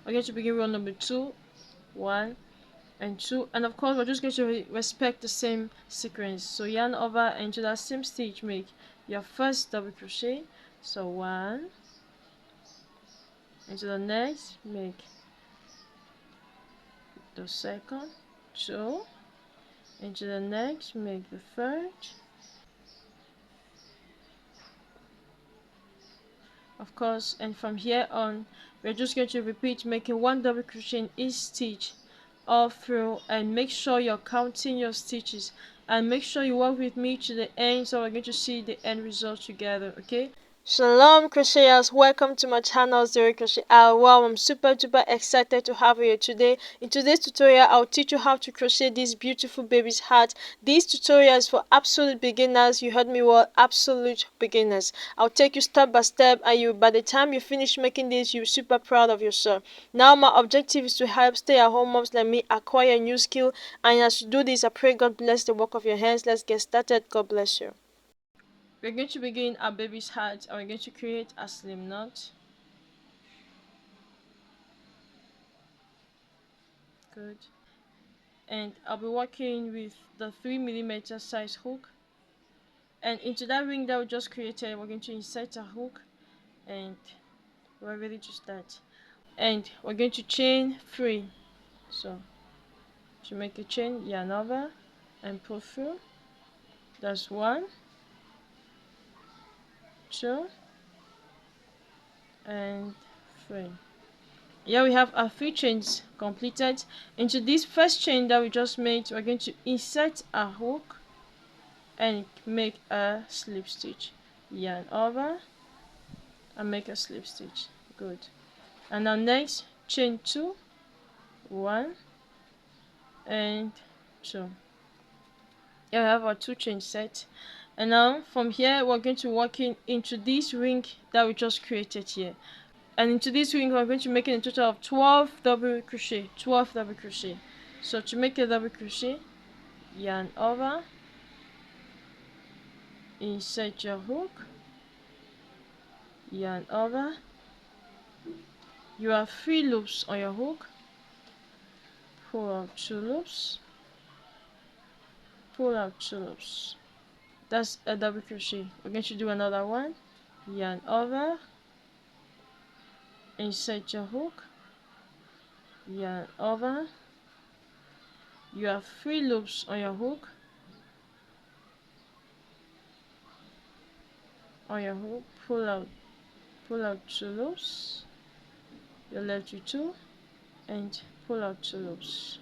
we're going to begin row number 2, 1 and 2, and of course we're just going to respect the same sequence. So yarn over into that same stitch, make your first double crochet, so 1, into the next, make the second, 2, into the next, make the third. Of course, and from here on we're just going to repeat making 1 double crochet in each stitch all through, and make sure you're counting your stitches and make sure you work with me to the end, so we're going to see the end result together. Okay, Shalom crocheters, welcome to my channel Zero Crochet Hour. Wow, I'm super duper excited to have you today. In today's tutorial, I'll teach you how to crochet this beautiful baby's hat. This tutorial is for absolute beginners. You heard me well, absolute beginners. I'll take you step by step, and by the time you finish making this, you're super proud of yourself. Now my objective is to help stay-at-home moms like me acquire a new skill, and as you do this, I pray God bless the work of your hands. Let's get started. God bless you. We're going to begin our baby's hat, and we're going to create a slim knot. Good. And I'll be working with the 3mm size hook, and into that ring that we just created, we're going to insert a hook, and we're ready to start. And we're going to chain 3. So to make a chain, yarn over and pull through. That's 1, 2 and 3. Here we have our 3 chains completed. Into this first chain that we just made, we're going to insert a hook and make a slip stitch. Yarn over and make a slip stitch. Good. And now next, chain 2, 1 and 2. Here we have our 2 chain set. And now from here we're going to work into this ring that we just created here. And into this ring we're going to make a total of 12 double crochet. 12 double crochet. So to make a double crochet, yarn over, insert your hook, yarn over. You have 3 loops on your hook, pull out 2 loops, pull out 2 loops. That's a double crochet. We're going to do another one, yarn over, insert your hook, yarn over. You have 3 loops on your hook, pull out 2 loops, you're left with 2, and pull out 2 loops.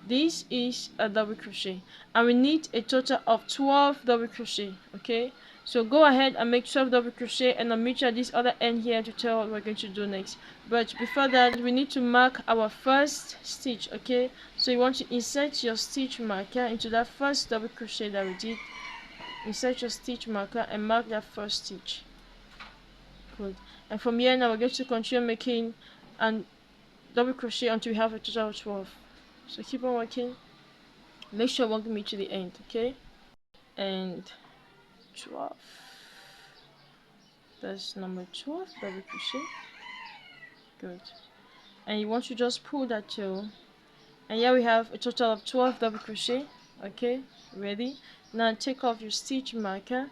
This is a double crochet, and we need a total of 12 double crochet. Okay, so go ahead and make 12 double crochet, and I'll meet you at this other end here to tell what we're going to do next. But before that, we need to mark our first stitch. Okay, so you want to insert your stitch marker into that first double crochet that we did. Insert your stitch marker and mark that first stitch. Good. And from here now we're going to continue making and double crochet until we have a total of 12. So keep on working, make sure you work me to the end. Okay, and 12, that's number 12 double crochet. Good. And you want to just pull that tail, and here we have a total of 12 double crochet. Okay, ready. Now take off your stitch marker,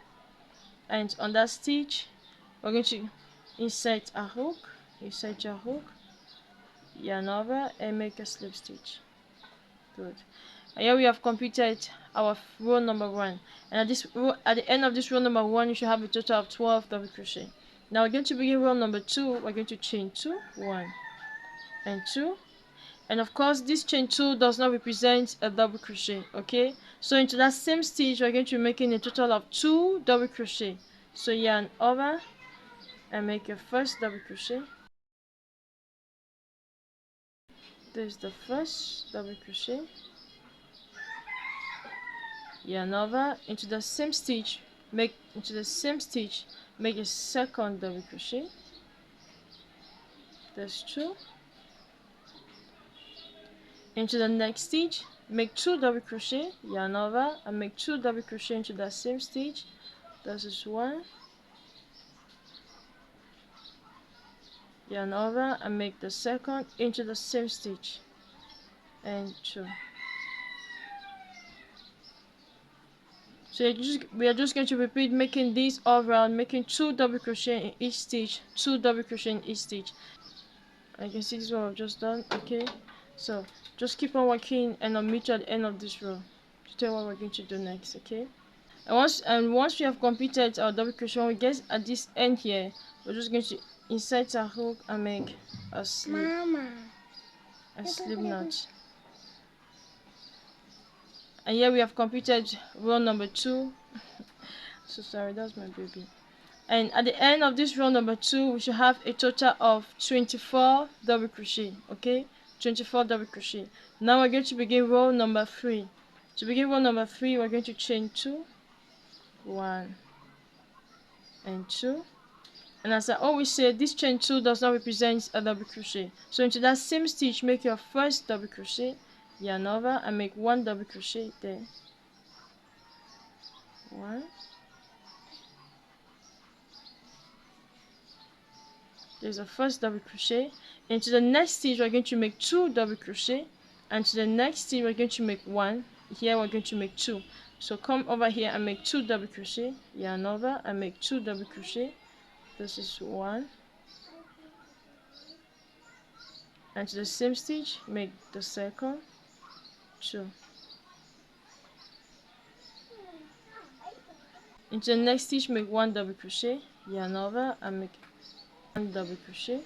and on that stitch we're going to insert a hook, insert your hook, yarn over and make a slip stitch. Good. And here we have completed our row number 1, and at the end of this row number 1 you should have a total of 12 double crochet. Now we're going to begin row number 2. We're going to chain 2, 1 and 2, and of course this chain 2 does not represent a double crochet. Okay, so into that same stitch we're going to be making a total of 2 double crochet. So yarn over and make your first double crochet. This is the first double crochet. Yarn over into the same stitch, make a second double crochet. That's 2. Into the next stitch, make 2 double crochet, yarn over and make 2 double crochet into that same stitch. This is 1, yarn over and make the second into the same stitch and 2. So we are just going to repeat making this all around, making 2 double crochet in each stitch, 2 double crochet in each stitch. And you can see this is what I've just done. Okay, so just keep on working and I'll meet you at the end of this row to tell what we're going to do next. Okay, and once we have completed our double crochet, when we get at this end here, we're just going to insert a hook and make a slip, a slip knot. And here we have completed row number 2. So sorry, that's my baby. And at the end of this row number 2, we should have a total of 24 double crochet. Okay, 24 double crochet. Now we're going to begin row number 3. To begin row number 3, we're going to chain 2, 1 and 2. And as I always say, this chain 2 does not represent a double crochet. So into that same stitch, make your first double crochet, yarn over and make 1 double crochet there. 1. There's a first double crochet. Into the next stitch, we're going to make 2 double crochet, and to the next stitch, we're going to make 1. Here, we're going to make 2. So come over here and make 2 double crochet, yarn over and make 2 double crochet. This is 1. And to the same stitch, make the second 2. Into the next stitch, make 1 double crochet, yarn over and make 1 double crochet,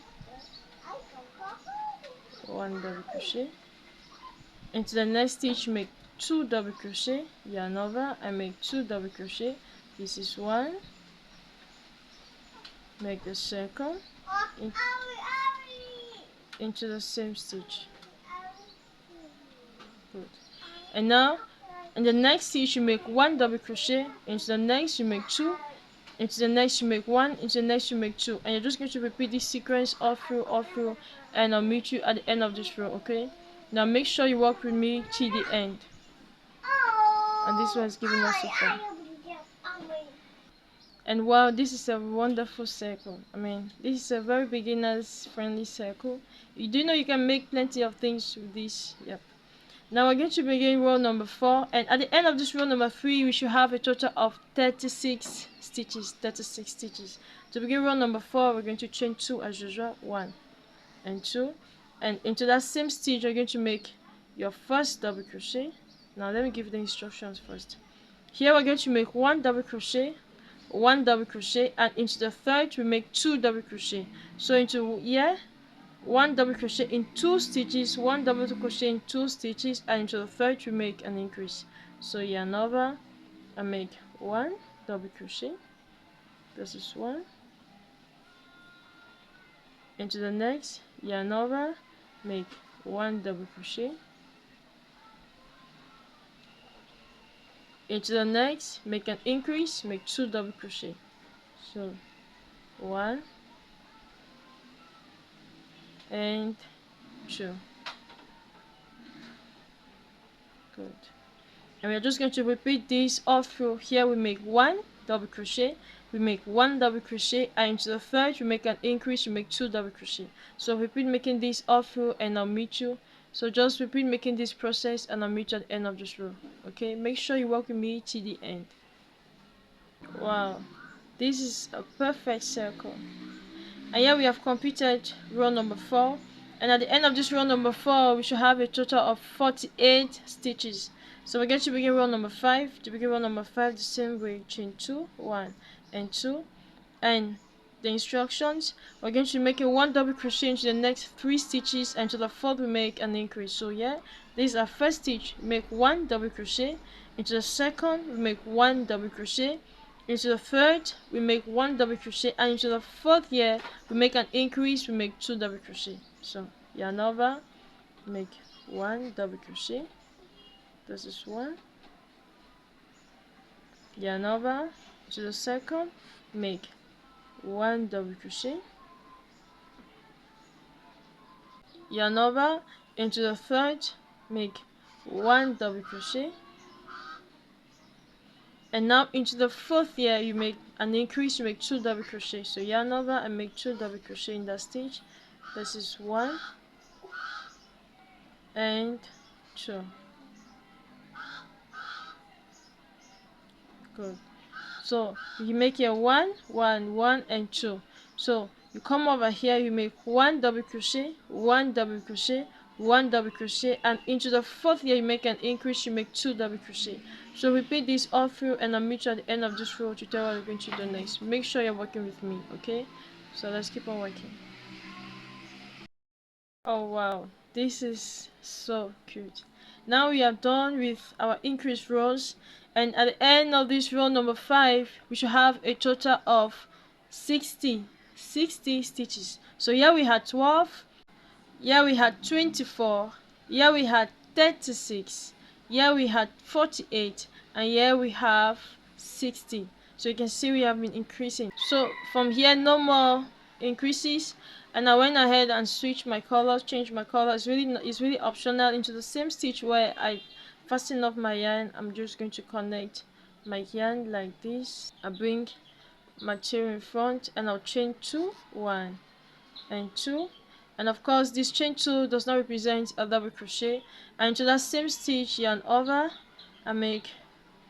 1 double crochet. Into the next stitch, make 2 double crochet, yarn over and make 2 double crochet. This is 1. Make the second into the same stitch. Good. And now in the next stitch, you make 1 double crochet. Into the next, you make 2. Into the next, you make 1. Into the next, you make 2. And you're just going to repeat this sequence all through, and I'll meet you at the end of this row. Okay, now make sure you work with me till the end. And this one is giving us so far. And wow, this is a wonderful circle. I mean, this is a very beginners friendly circle. You do know you can make plenty of things with this. Yep. Now we're going to begin row number 4, and at the end of this row number 3, we should have a total of 36 stitches. 36 stitches. To begin row number 4, we're going to chain 2 as usual, 1 and 2, and into that same stitch, you're going to make your first double crochet. Now let me give you the instructions first. Here we're going to make 1 double crochet, 1 double crochet, and into the third we make 2 double crochet. So into here, 1 double crochet in 2 stitches, 1 double crochet in 2 stitches, and into the third we make an increase. So yarn over and make 1 double crochet. This is 1. Into the next, yarn over, make 1 double crochet. Into the next, make an increase, make 2 double crochet. So 1 and 2. Good. And we're just going to repeat this all through. Here we make 1 double crochet, we make 1 double crochet, and into the third we make an increase, we make 2 double crochet. So repeat making this all through, and I'll meet you. So just repeat making this process, and I'll meet you at the end of this row. Okay, make sure you work with me till the end. Wow, this is a perfect circle. And here we have completed row number 4, and at the end of this row number 4, we should have a total of 48 stitches. So we're going to begin row number 5. To begin row number 5, the same way, chain 2, 1 and 2, and the instructions, we're going to make a 1 double crochet into the next 3 stitches, and to the fourth we make an increase. So yeah, this is our first stitch, make 1 double crochet. Into the second we make 1 double crochet. Into the third we make 1 double crochet, and into the fourth here we make an increase, we make 2 double crochet. So yarn over, make 1 double crochet. This is 1. Yarn over to the second, make 1 double crochet. Yarn over into the third, make 1 double crochet. And now into the fourth here you make an increase, you make 2 double crochet. So yarn over and make 2 double crochet in that stitch. This is 1 and 2. Good. So you make here 1 1 1 and 2. So you come over here, you make 1 double crochet, 1 double crochet, 1 double crochet, and into the fourth here you make an increase, you make 2 double crochet. So repeat this all through, and I'll meet you at the end of this row to tell what we're going to do next. Make sure you're working with me, okay? So let's keep on working. Oh wow, this is so cute. Now we are done with our increased rows, and at the end of this row number 5 we should have a total of 60 stitches. So here we had 12, here we had 24, here we had 36, here we had 48, and here we have 60. So you can see we have been increasing. So from here no more increases, and I went ahead and switched my colors, changed my color. It's really optional. Into the same stitch where I fasten off my yarn, I'm just going to connect my yarn like this. I bring my tail in front and I'll chain 2 1 and 2, and of course this chain 2 does not represent a double crochet. And into that same stitch, yarn over and make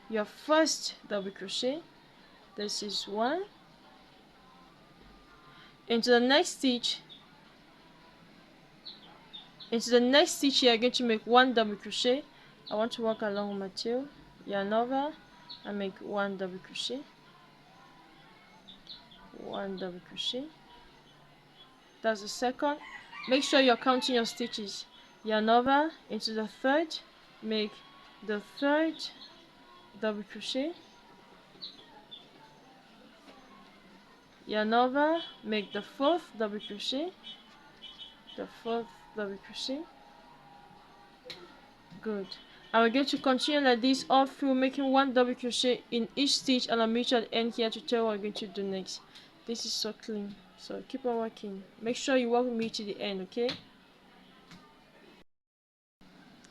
your first double crochet. This is 1. Into the next stitch, you are going to make 1 double crochet. I want to walk along with my tail. Yarn over and make 1 double crochet, 1 double crochet. That's the second. Make sure you're counting your stitches. Yarn over into the third, make the third double crochet. Yarn over, make the fourth double crochet, the fourth double crochet. Good. And we're going to continue like this all through, making 1 double crochet in each stitch, and I'll meet you at the end here to tell what we're going to do next. This is so clean, so keep on working. Make sure you work with me to the end, okay?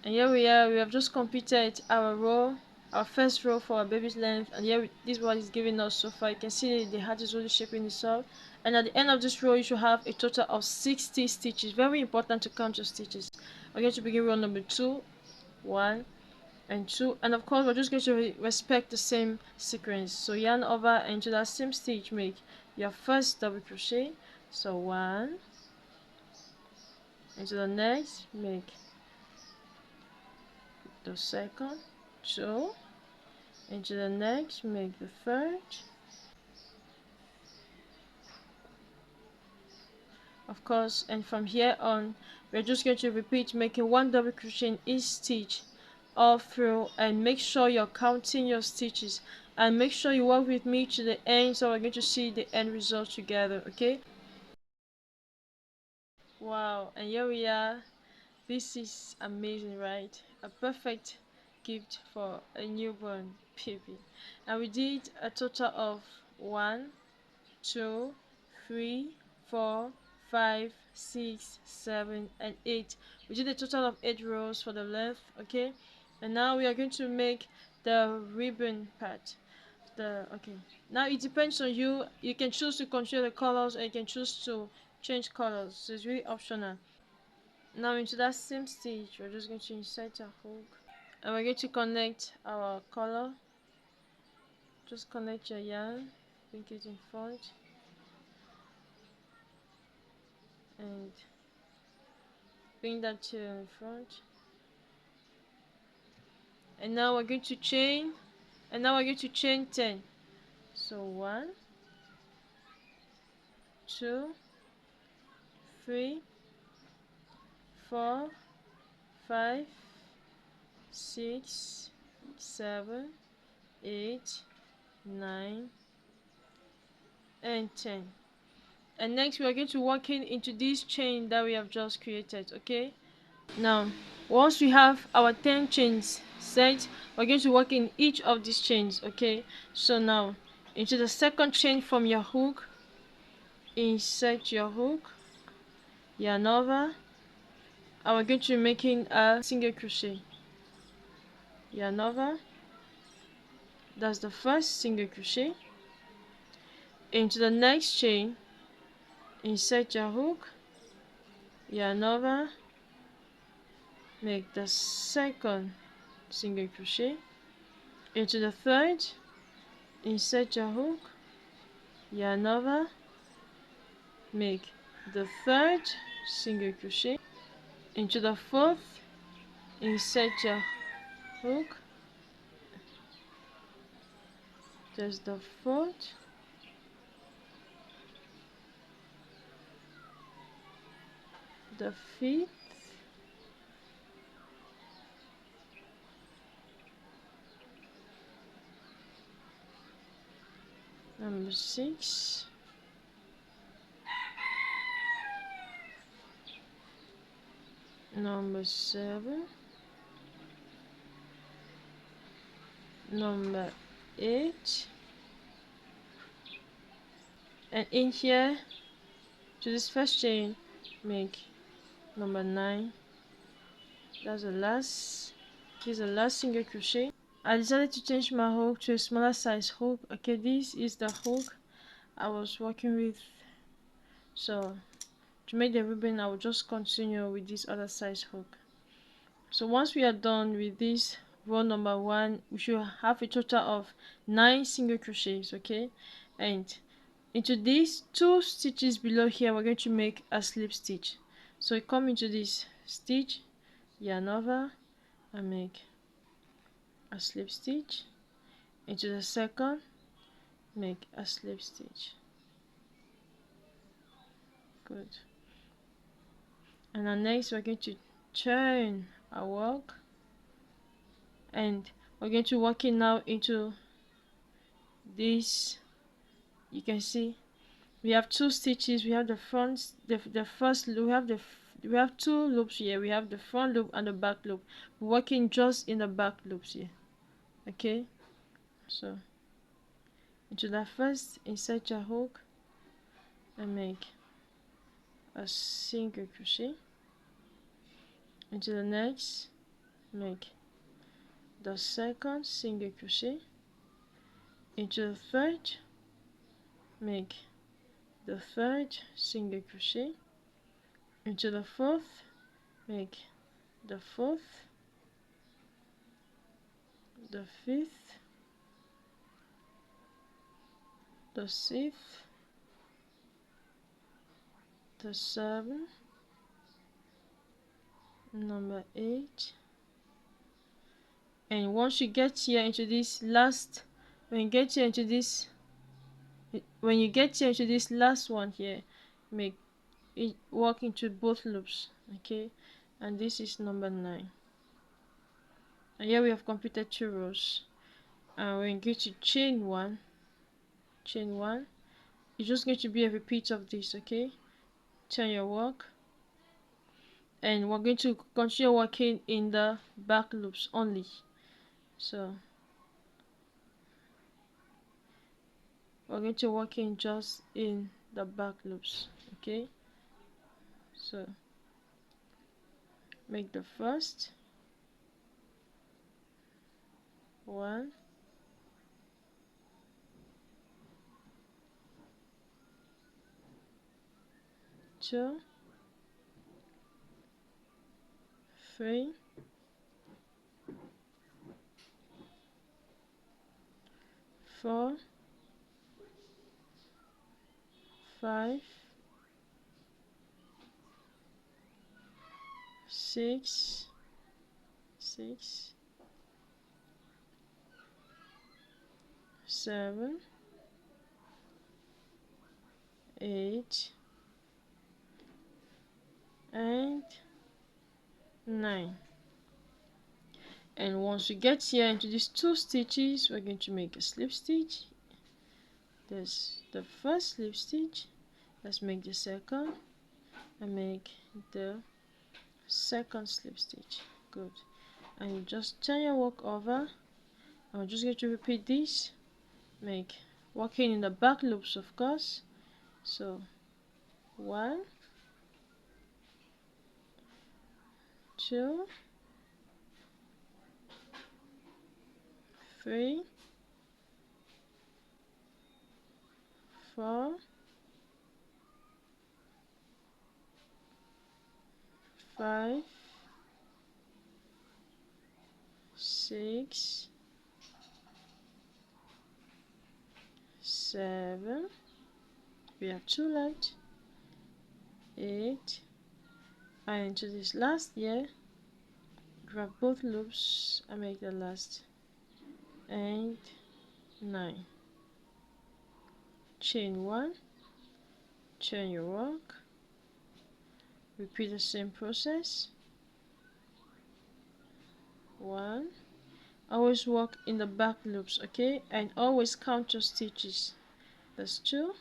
And here we are, we have just completed our row, our first row for our baby's length, and here this is what it's giving us so far. You can see the heart is really shaping itself, and at the end of this row you should have a total of 60 stitches. Very important to count your stitches. We're going to begin row number 2, 1 and 2, and of course we're just going to respect the same sequence. So yarn over and into that same stitch make your first double crochet, so 1, into the next make the second, 2, into the next make the third, of course, and from here on we're just going to repeat making 1 double crochet in each stitch all through, and make sure you're counting your stitches, and make sure you work with me to the end, so we're going to see the end result together, okay? Wow, and here we are. This is amazing, right? A perfect gift for a newborn baby. And we did a total of 1 2 3 4 5 6 7 and 8. We did a total of 8 rows for the length, okay? And now we are going to make the ribbon part. Okay, now it depends on you. You can choose to control the colors, or you can choose to change colors, so it's really optional. Now into that same stitch we're just going to insert a hook, and we're going to connect our color. Just connect your yarn, bring it in front, and bring that tail in front, and now we're going to chain, 10. So 1 2 3 4 5 6 7 8 9 and 10. And next we are going to work into this chain that we have just created, okay? Now once we have our 10 chains set, we're going to work in each of these chains, okay? So now into the second chain from your hook, insert your hook, yarn over, and we're going to be making a single crochet. Yarn over, that's the first single crochet. Into the next chain, insert your hook, yarn over, make the second single crochet into the third, insert your hook, yarn over, make the third single crochet into the fourth, insert your hook, there's the fourth, the fifth, number 6, number 7, number 8, and in here to this first chain make number 9. That's the last, this is the last single crochet. I decided to change my hook to a smaller size hook. Okay, this is the hook I was working with, so to make the ribbon I will just continue with this other size hook. So once we are done with this row number 1, we should have a total of 9 single crochets. Okay, and into these 2 stitches below here we're going to make a slip stitch. So you come into this stitch, yarn over, and make a slip stitch, into the second, make a slip stitch. Good. And then next we're going to turn our work, and we're going to work it now into this. You can see we have 2 stitches. We have the front, the first loop, we have 2 loops here. We have the front loop and the back loop. We're working just in the back loops here. Okay, so into that first, insert your hook and make a single crochet. Into the next, make the second single crochet. Into the third, make the third single crochet. Into the fourth, make the fourth, the fifth, the sixth, the seventh, number 8. And once you get here into this last, when you get here into this last one here, make it work into both loops. Okay, and this is number 9. And here we have completed 2 rows. And we're going to chain one, it's just going to be a repeat of this. Okay, turn your work, and we're going to continue working in the back loops only. So we're going to work in just in the back loops. Okay, so make the first one, 2, 3, 4, 5, 6, 7, 8, and 9. And once we get here into these 2 stitches, we're going to make a slip stitch. There's the first slip stitch. Let's make the second and make the second slip stitch. Good. And you just turn your work over. I'm just going to repeat this, make working in the back loops, of course. So 1, 2, 3, 4, 5, 6, 7, we have 2 left, 8, and into this last here grab both loops and make the last, and 9. Chain 1, turn your work, repeat the same process. 1, always work in the back loops, okay, and always count your stitches. That's 2,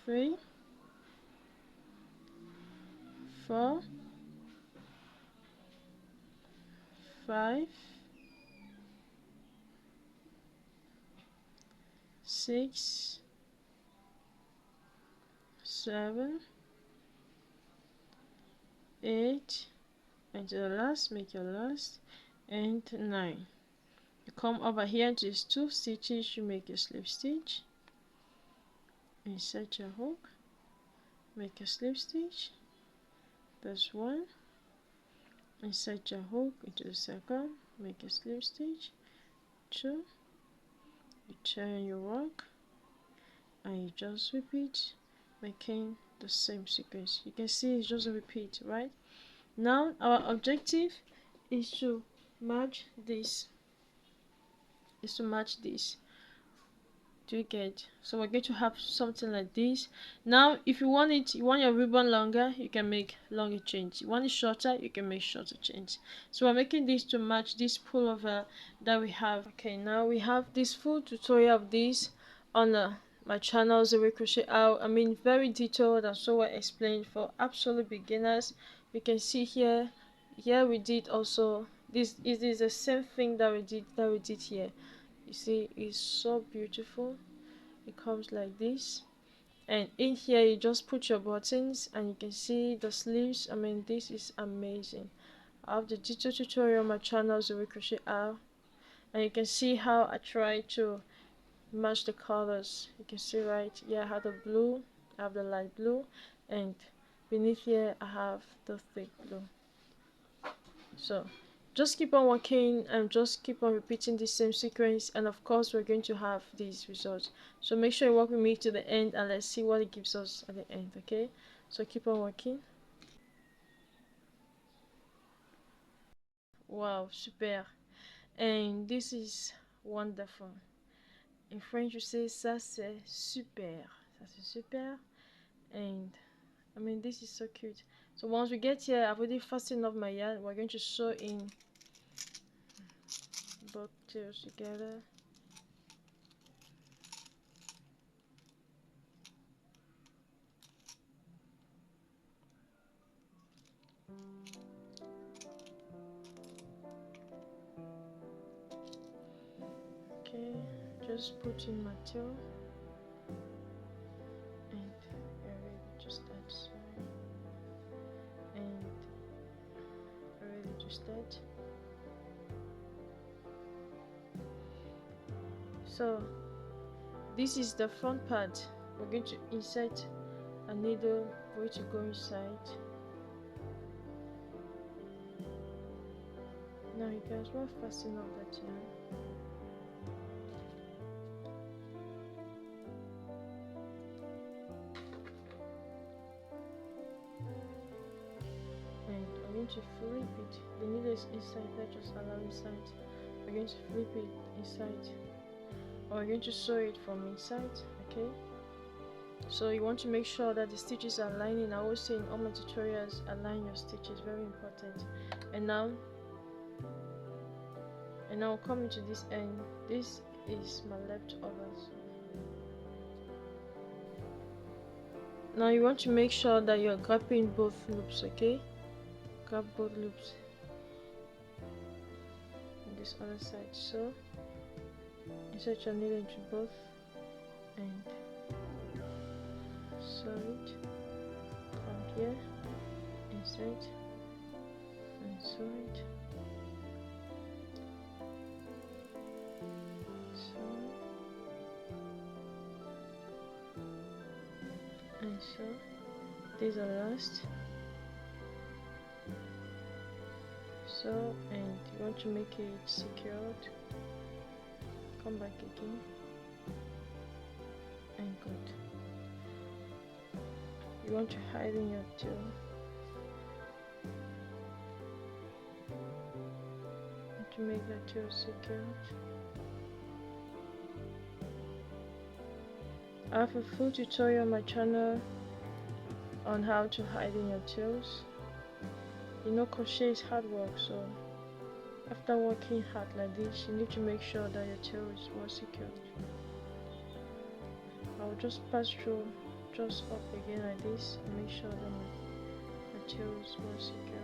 3, 4, 5, 6, 7, 8, and to the last, make your last, and 9. You come over here to these 2 stitches, you make a slip stitch, insert your hook, make a slip stitch, that's 1, insert your hook into the second, make a slip stitch, 2, you turn your work, and you just repeat, making the same sequence. You can see it's just a repeat, right? Now our objective is to match this. Do you get? So we're going to have something like this. Now if you want your ribbon longer, you can make longer chains. You want it shorter, you can make shorter chains. So we're making this to match this pullover that we have. Okay, now we have this full tutorial of this on my channel, Zero Crochet Out. I mean, very detailed and so well explained for absolute beginners. You can see here we did also this is the same thing that we did here. You see, it's so beautiful. It comes like this, and in here you just put your buttons, and you can see the sleeves. I mean, this is amazing. I have the detailed tutorial on my channel, Zero Crochet Out, and you can see how I try to match the colors. You can see right here I have the blue, I have the light blue, and beneath here I have the thick blue. So just keep on working and just keep on repeating the same sequence, and of course we're going to have these results. So make sure you work with me to the end, and let's see what it gives us at the end. Okay, so keep on working. Wow, super. And this is wonderful. In French you say ça c'est super, ça c'est super. And I mean, this is so cute. So once we get here, I've already fastened off my yarn. We're going to sew in both tails together. Okay, just put in my tail, and already just that side, and already just that. So this is the front part. We're going to insert a needle for it to go inside. Now you can as well fasten off that yarn. And I'm going to flip it. The needle is inside, let's just allow inside. We're going to flip it inside, or we're going to sew it from inside. Okay, so you want to make sure that the stitches are lining. I always say in all my tutorials, align your stitches, very important. And now coming to this end, this is my leftovers. Now you want to make sure that you're grabbing both loops. Okay, grab both loops on this other side. So insert your needle into both and sew it from here, insert and sew it, sew and sew. These are last, so, and you want to make it secured, come back again and good. You want to hide in your tail, and to make that tail secured. I have a full tutorial on my channel on how to hide in your tails. You know, crochet is hard work, so after working hard like this, you need to make sure that your tail is well secured. I'll just pass through just up again like this and make sure that my tail is well secured.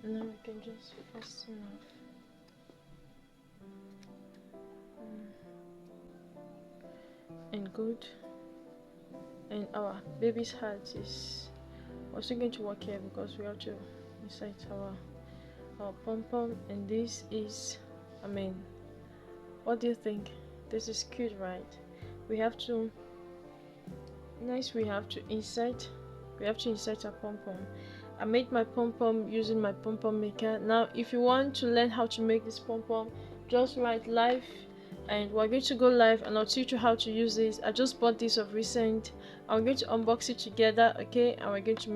And now we can just fasten off. And good. And our baby's hat is also going to work here because we have to insert our pom-pom. And this is, I mean, what do you think? This is cute, right? We have to insert our pom-pom. I made my pom-pom using my pom-pom maker. Now if you want to learn how to make this pom-pom, just write live and we're going to go live and I'll teach you how to use this. I just bought this of recent. I'm going to unbox it together, okay, and we're going to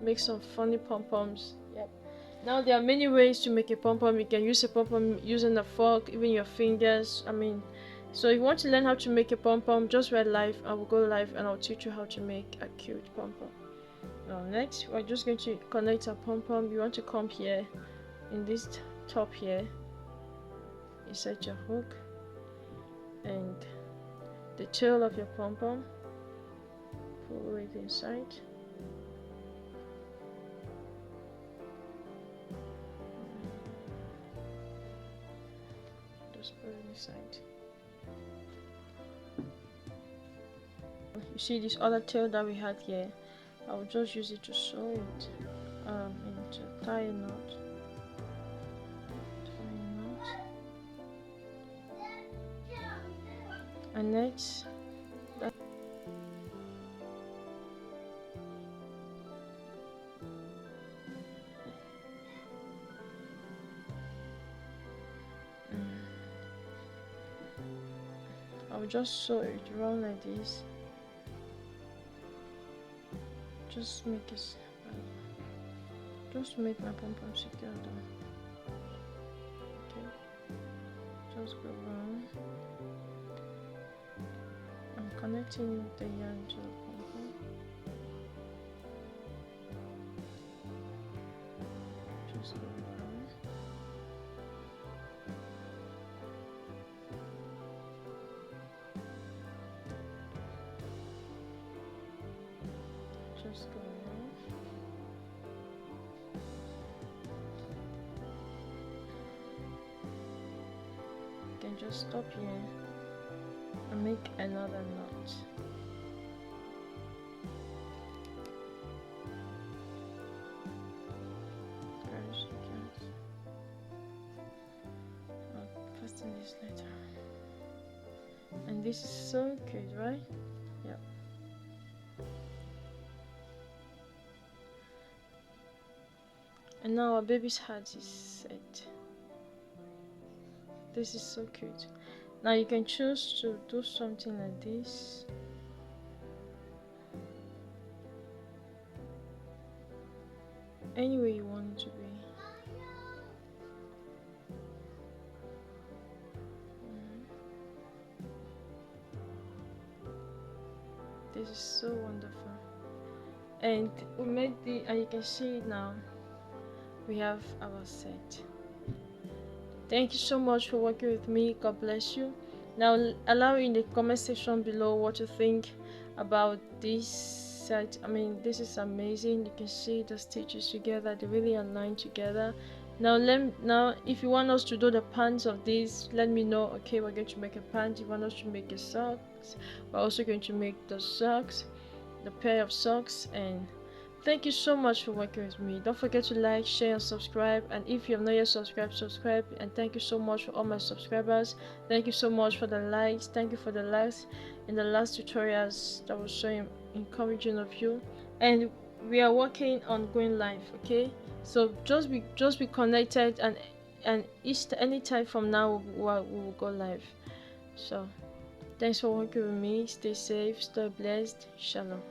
make some funny pom-poms. Yep. Now there are many ways to make a pom-pom. You can use a pom-pom using a fork, even your fingers. I mean, so if you want to learn how to make a pom-pom, just write live. I will go live and I'll teach you how to make a cute pom-pom. Now next, we're just going to connect our pom-pom. You want to come here in this top here, insert your hook and the tail of your pom-pom, pull it inside. Just put it inside. You see this other tail that we had here, I will just use it to sew it and to tie a knot. And next, I'll just sew it around like this. Just make my pom-pom secure though. Okay, just go around. I'm connecting the yarn to the pom-pom. Just go around. Just go around. You can just stop here and make another knot. Very secure. I'll fasten this later. And this is so cute, right? Yeah. And now our baby's hat is set. This is so cute. Now you can choose to do something like this. Any way you want it to be. This is so wonderful. And we made and you can see it now. We have our set. Thank you so much for working with me. God bless you. Now allow in the comment section below what you think about this set. I mean, this is amazing. You can see the stitches together, they really align together. Now if you want us to do the pants of this, let me know. Okay, we're going to make a pant. If you want us to make a socks, we're also going to make the socks, the pair of socks. And thank you so much for working with me. Don't forget to like, share, and subscribe. And if you have not yet subscribed, subscribe. And thank you so much for all my subscribers. Thank you so much for the likes. Thank you for the likes in the last tutorials. That was so encouraging of you. And we are working on going live. Okay, so just be connected, and anytime from now we will go live. So thanks for working with me. Stay safe, stay blessed. Shalom.